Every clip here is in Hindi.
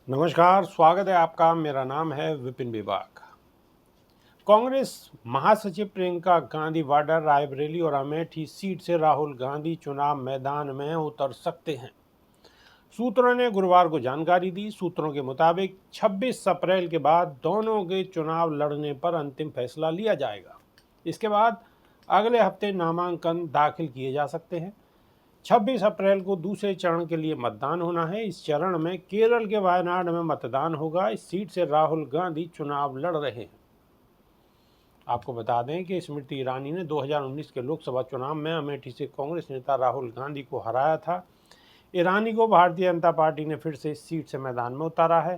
नमस्कार, स्वागत है आपका। मेरा नाम है विपिन विभाग। कांग्रेस महासचिव प्रियंका गांधी वाड्रा रायबरेली और अमेठी सीट से राहुल गांधी चुनाव मैदान में उतर सकते हैं। सूत्रों ने गुरुवार को जानकारी दी। सूत्रों के मुताबिक 26 अप्रैल के बाद दोनों के चुनाव लड़ने पर अंतिम फैसला लिया जाएगा। इसके बाद अगले हफ्ते नामांकन दाखिल किए जा सकते हैं। 26 अप्रैल को दूसरे चरण के लिए मतदान होना है। इस चरण में केरल के वायनाड में मतदान होगा। इस सीट से राहुल गांधी चुनाव लड़ रहे हैं। आपको बता दें कि स्मृति ईरानी ने 2019 के लोकसभा चुनाव में अमेठी से कांग्रेस नेता राहुल गांधी को हराया था। ईरानी को भारतीय जनता पार्टी ने फिर से इस सीट से मैदान में उतारा है।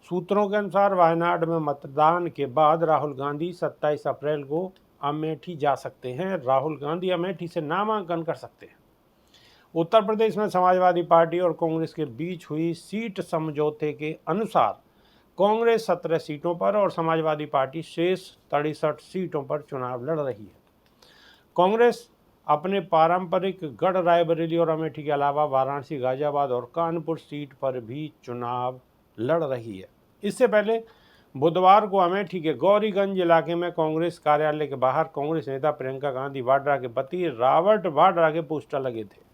सूत्रों के अनुसार वायनाड में मतदान के बाद राहुल गांधी 27 अप्रैल को अमेठी जा सकते हैं। राहुल गांधी अमेठी से नामांकन कर सकते हैं। उत्तर प्रदेश में समाजवादी पार्टी और कांग्रेस के बीच हुई सीट समझौते के अनुसार कांग्रेस 17 सीटों पर और समाजवादी पार्टी शेष 63 सीटों पर चुनाव लड़ रही है। कांग्रेस अपने पारंपरिक गढ़ रायबरेली और अमेठी के अलावा वाराणसी, गाजियाबाद और कानपुर सीट पर भी चुनाव लड़ रही है। इससे पहले बुधवार को अमेठी के गौरीगंज इलाके में कांग्रेस कार्यालय के बाहर कांग्रेस नेता प्रियंका गांधी वाड्रा के पति रॉबर्ट वाड्रा के पोस्टर लगे थे।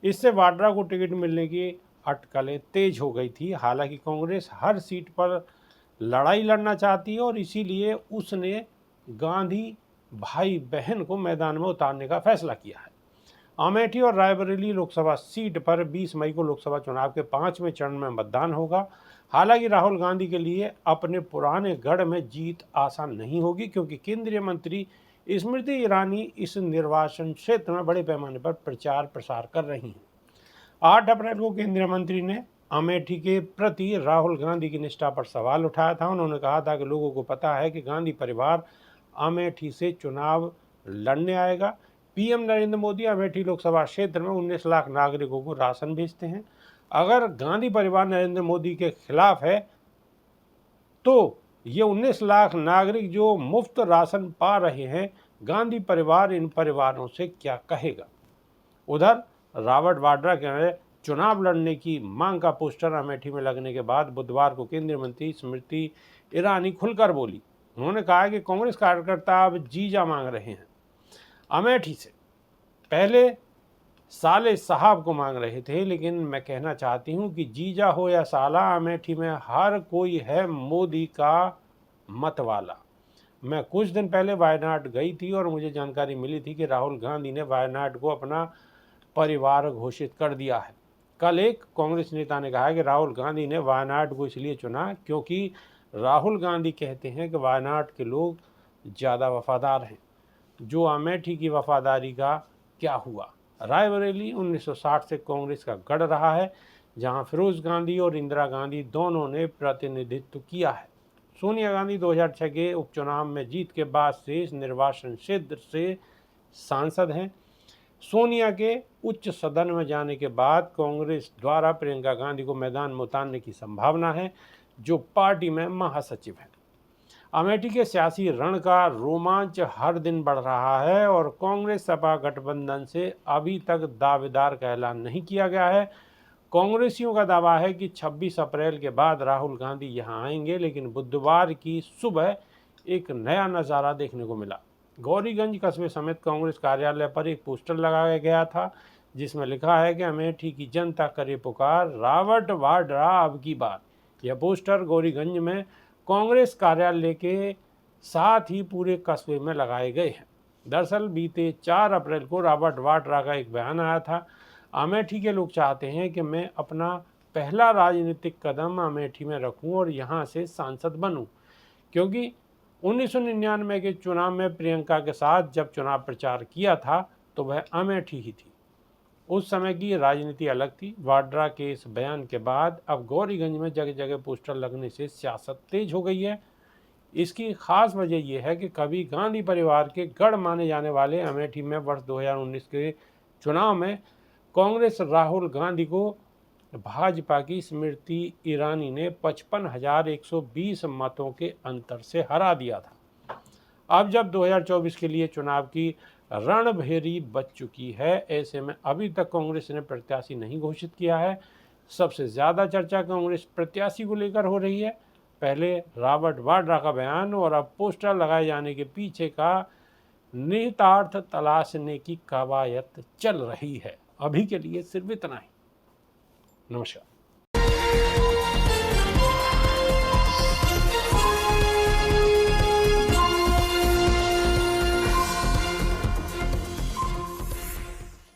इससे वाड्रा को टिकट मिलने की अटकलें तेज हो गई थी। हालांकि कांग्रेस हर सीट पर लड़ाई लड़ना चाहती है और इसीलिए उसने गांधी भाई बहन को मैदान में उतारने का फैसला किया है। अमेठी और रायबरेली लोकसभा सीट पर 20 मई को लोकसभा चुनाव के 5वें चरण में मतदान होगा। हालांकि राहुल गांधी के लिए अपने पुराने गढ़ में जीत आसान नहीं होगी, क्योंकि केंद्रीय मंत्री स्मृति ईरानी इस निर्वाचन क्षेत्र में बड़े पैमाने पर प्रचार प्रसार कर रही हैं। 8 अप्रैल को केंद्रीय मंत्री ने अमेठी के प्रति राहुल गांधी की निष्ठा पर सवाल उठाया था। उन्होंने कहा था कि लोगों को पता है कि गांधी परिवार अमेठी से चुनाव लड़ने आएगा। पीएम नरेंद्र मोदी अमेठी लोकसभा क्षेत्र में 19 लाख नागरिकों को राशन भेजते हैं। अगर गांधी परिवार नरेंद्र मोदी के खिलाफ है तो ये 19 लाख नागरिक जो मुफ्त राशन पा रहे हैं, गांधी परिवार इन परिवारों से क्या कहेगा। उधर रॉबर्ट वाड्रा के चुनाव लड़ने की मांग का पोस्टर अमेठी में लगने के बाद बुधवार को केंद्रीय मंत्री स्मृति ईरानी खुलकर बोली। उन्होंने कहा कि कांग्रेस कार्यकर्ता अब जीजा मांग रहे हैं। अमेठी से पहले साले साहब को मांग रहे थे, लेकिन मैं कहना चाहती हूं कि जीजा हो या साला, अमेठी में हर कोई है मोदी का मत वाला। मैं कुछ दिन पहले वायनाड गई थी और मुझे जानकारी मिली थी कि राहुल गांधी ने वायनाड को अपना परिवार घोषित कर दिया है। कल एक कांग्रेस नेता ने कहा कि राहुल गांधी ने वायनाड को इसलिए चुना क्योंकि राहुल गांधी कहते हैं कि वायनाड के लोग ज़्यादा वफादार हैं। जो अमेठी की वफादारी का क्या हुआ। रायबरेली 1960 से कांग्रेस का गढ़ रहा है, जहां फिरोज गांधी और इंदिरा गांधी दोनों ने प्रतिनिधित्व किया है। सोनिया गांधी 2006 के उपचुनाव में जीत के बाद से इस निर्वाचन क्षेत्र से सांसद हैं। सोनिया के उच्च सदन में जाने के बाद कांग्रेस द्वारा प्रियंका गांधी को मैदान में उतारने की संभावना है, जो पार्टी में महासचिव है। अमेठी के सियासी रण का रोमांच हर दिन बढ़ रहा है और कांग्रेस सपा गठबंधन से अभी तक दावेदार का ऐलान नहीं किया गया है। कांग्रेसियों का दावा है कि 26 अप्रैल के बाद राहुल गांधी यहां आएंगे, लेकिन बुधवार की सुबह एक नया नज़ारा देखने को मिला। गौरीगंज कस्बे समेत कांग्रेस कार्यालय पर एक पोस्टर लगाया गया था, जिसमें लिखा है कि अमेठी की जनता करे पुकार, रॉबर्ट वाड्रा अब की बार। यह पोस्टर गौरीगंज में कांग्रेस कार्यालय के साथ ही पूरे कस्बे में लगाए गए हैं। दरअसल बीते 4 अप्रैल को रॉबर्ट वाड्रा का एक बयान आया था। अमेठी के लोग चाहते हैं कि मैं अपना पहला राजनीतिक कदम अमेठी में रखूं और यहां से सांसद बनूं, क्योंकि 1999 के चुनाव में प्रियंका के साथ जब चुनाव प्रचार किया था तो वह अमेठी ही थी। उस समय की राजनीति अलग थी। वाड्रा के इस बयान के बाद अब गौरीगंज में जगह जगह पोस्टर लगने से सियासत तेज हो गई है। इसकी खास वजह यह है कि कभी गांधी परिवार के गढ़ माने जाने वाले अमेठी में वर्ष 2019 के चुनाव में कांग्रेस राहुल गांधी को भाजपा की स्मृति ईरानी ने 55,120 मतों के अंतर से हरा दिया था। अब जब 2024 के लिए चुनाव की रणभेरी बच चुकी है, ऐसे में अभी तक कांग्रेस ने प्रत्याशी नहीं घोषित किया है। सबसे ज़्यादा चर्चा कांग्रेस प्रत्याशी को लेकर हो रही है। पहले रॉबर्ट वाड्रा का बयान और अब पोस्टर लगाए जाने के पीछे का निहितार्थ तलाशने की कवायद चल रही है। अभी के लिए सिर्फ इतना ही। नमस्कार।